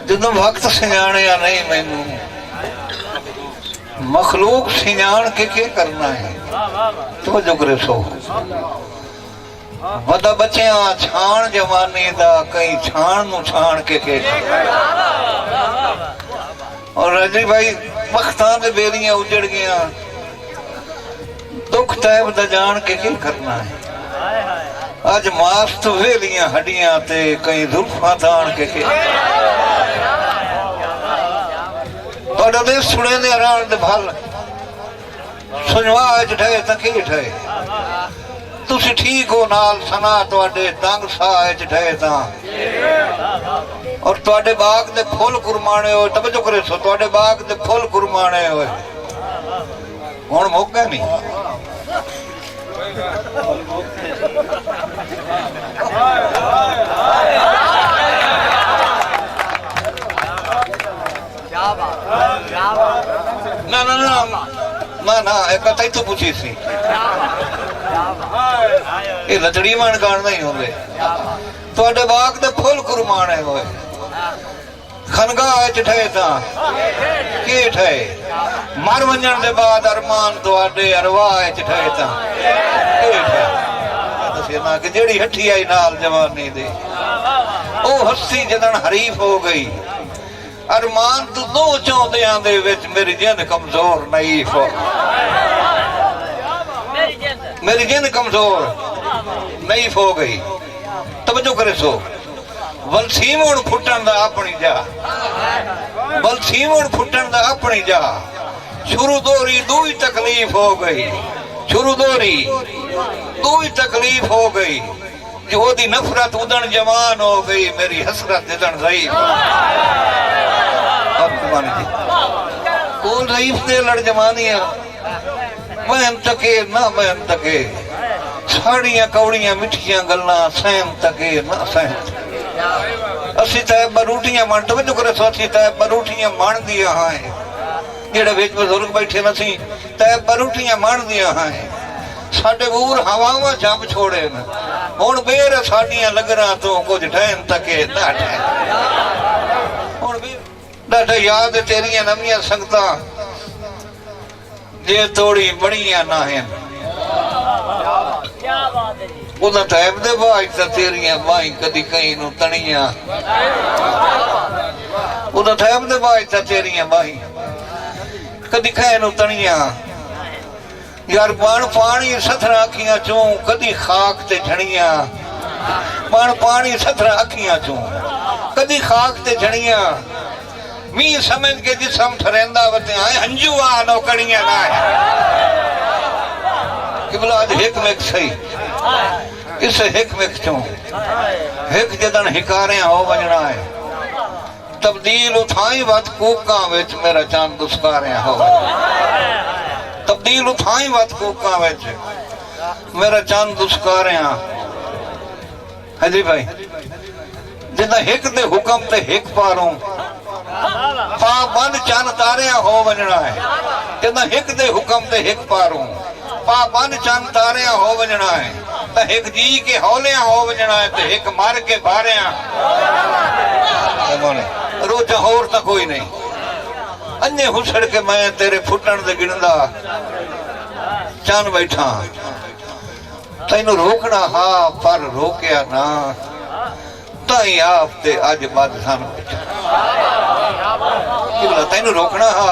ਜਦੋਂ ਵਕਤ ਸਿਆਣਿਆ ਨਹੀਂ ਮੈਨੂੰ मखलूक सियाण के करना है तो जो करे सो बदा बच्चे छाण जवानी दा कई छाण नु छाण के और रजी भाई वक्तां दे बेलियां उजड़ गया दुख तैब दा जान के करना है अज मास्त वेलियां हड्डियां ते कई जुल्फां ताण के सुने ने राण दे भल सुनवा ठे तकी ठे तुसी ठीक हो नाल सना तुहाडे दंग साह ठे ता और तुहाडे बाग दे फुल कुरमाने हो तवज्जो करे सो तुहाडे बाग दे फुल कुरमाने होए हुण मुक गए नहीं ना ना ना ना ना एक कथा तो पूछी सी ये लतड़ी मान कान नहीं होंगे तुहाडे बाग दे फुल कुरमाने होए खनगा ठे ता के ठे मर वंजन दे बाद अरमान तुहाडे अरवाह ठे ता के ठे दसे ना कि जेड़ी हठी आई नाल जवानी दे ओ हस्ती जदन हरीफ हो गई अरमान तू दो चौंदियां दे विच मेरी जिंद कमजोर नईफ मेरी जिंद कमजोर नईफ हो गई तवज्जो करे सो वलसीमण फुटन दा अपनी जा वलसीमण फुटन दा अपनी जा शुरू दोरी दूई तकलीफ हो गई शुरू दोरी दूई तकलीफ हो गई जो दी नफरत उदन जवान हो गई मेरी हसरत जिदन ज़ईफ कौन रईफ दे लड़ जमानी है महम तके ना महम तके साड़ियां कौड़ियां मिठियां गल्लां सहम तके ना सहम असी तय बरूटियां मन तवज्जो करे सो असी तय बरूटियां मन दिया हां जेड़े विच बुजुर्ग बैठे नसी तय बरूटियां मन दिया हां साडे बूर हवावां जंप छोड़े न हुण बेर साडियां लगरां तो कुछ ठहन तके ना ठहन हुण डाटा याद तेरिया नवियां संगता जे थोड़ी बड़िया ना है उदा तैब दे बाज ता तेरिया बाई कदी कहीं नु तणिया उदा तैब दे बाज ता तेरिया बाई कदी कहीं नु तणिया यार पान पानी सथरा अखियां चों कदी खाक ते झणिया पान पानी सथरा अखियां चों कदी खाक ते झणिया मी समझ के जिसम ठरेंदा वते आए हंजू आ नौकड़ियां ना है कि बोला आज हिक में सही इस हिक में चों हिक जदन हिकारे हो वजना है तब्दील उठाई वत कूका विच मेरा चांद दुस्कारे हो तब्दील उठाई वत कूका विच मेरा चांद दुस्कारे हाजी भाई जिदा हिक दे हुक्म ते हिक पारों पा बंद चन तारिया हो वजना है कहना हिक दे हुक्म ते हिक पारों पा बंद चन तारिया हो वजना है तो हिक जी के हौलिया हो वजना है तो हिक मर के बारिया रोजा होर तो कोई नहीं अन्ने हुसड़ के मैं तेरे फुटन दे गिनदा चन बैठा तैनू रोकना हा पर रोकया ना ताई आप ते अज बद सन तेन रोकना हा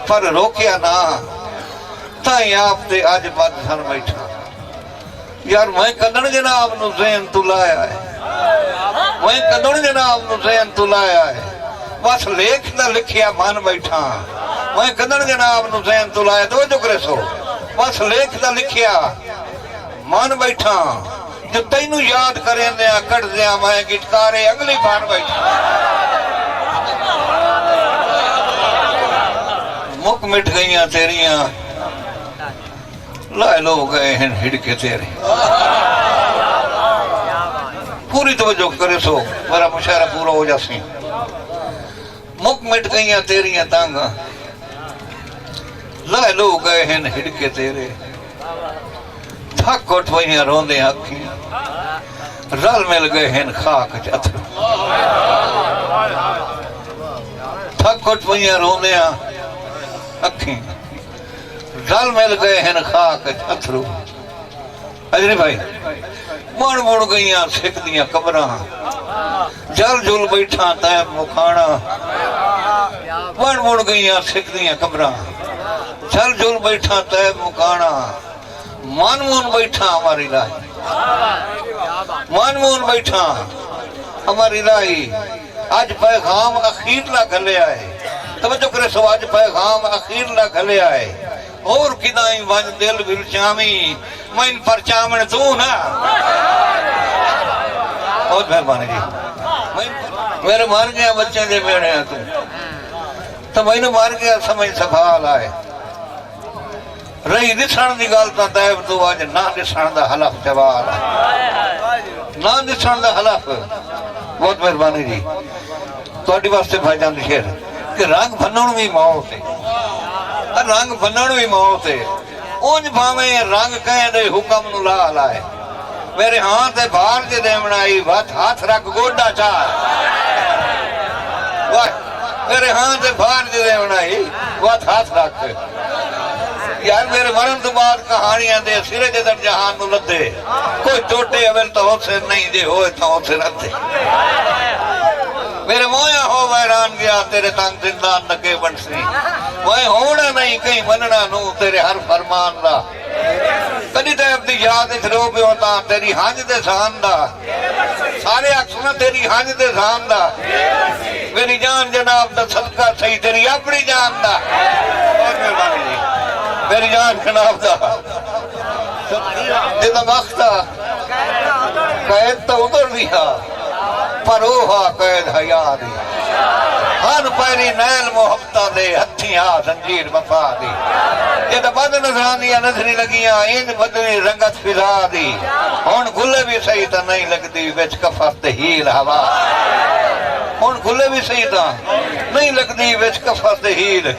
पर रोकया ना ताई आप ते अज बद सन बैठा यार मैं कदन जनाब नु ज़हन तू लाया है मैं कदन जनाब नु ज़हन तू लाया है बस लेख दा लिखिया मन बैठा मैं कदन जनाब नु ज़हन तू लाया तो जो करे सो बस लेख दा लिखिया मन बैठा जो तेनू याद करें दिया कट दिया मैं गिटकारे अगली बार बैठा मुक मिट गई तेरिया लाए लो गए हैं हिड़के तेरे पूरी तवज्जो करे सो मेरा मुशायरा पूरा हो जासी मुक मिट गई तेरिया तांगा लाए लो गए हैं हिड़के तेरे थक उठ पई रोंदे अखियां रल मिल गए हैं खाक च अथरू कुछ पइयां रोंदे अखी रल मिल गए हैं खाक अथरू अजनी भाई मुड़ मुड़ गई सिख दियां कबरां जल जुल बैठा तैब मुखाना मुड़ मुड़ गई सिख दियां कबरां जल जुल बैठा तैब मुखाना मन मून बैठा हमारी लाई मन मून बैठा हमारी लाई आज पैगाम अखीरला घलिया है तवज्जो करे सो आज पैगाम अखीरला घलिया है और किदाई वन दिल विचामी मन पर चामण तू ना बहुत मेहरबानी जी मेरे मार गया बच्चे दे मेरे तू तो मैंने मार गया समझ सवाल आए रही दिसण की गल तो दैव तू अज ना दिसण का हलफ जवाब ना दिसण का हलफ बहुत मेहरबानी जी थोड़ी वास्ते भाईजान दी शेर कि रंग भनण भी मौत है रंग भनण भी मौत है उंज भावे रंग कहे दे हुक्म नु ला लाए मेरे हाथ ते बाहर जे देवना आई वत हाथ रख गोडा चार वाह मेरे हाथ ते बाहर जे देवना आई वत हाथ रख यार मेरे मरण तो बाद कहानियां दे सिरे जे दर जहान नु लदे कोई टोटे अवल तो होसे नहीं दे होए तो होसे रते मेरे मोया हो वैरान गया तेरे तंग जिंदान नके बनसी मैं होना नहीं कहीं मनना नू तेरे हर फरमान दा कदी ते अपनी याद च रो पियो ता तेरी हंज दे शान दा सारे अक्सर तेरी हंज दे शान दा मेरी जान जनाब दा सदका सही तेरी अपनी जान दा बहुत मेहरबानी जी मेरी जान जनाब दा जिदा वक्त कैद तो उधर भी हा पर ओहा कैद हया दी हर पैरी नैल मोहब्बत दे हथिया जंजीर वफा दी जद बद नजरानियां नजरी लगियां इंज बदली रंगत फिजा दी हुण गुले भी सही तो नहीं लगदी विच कफर ते हील हवा हुण गुले भी सही तो नहीं लगदी विच कफर ते हील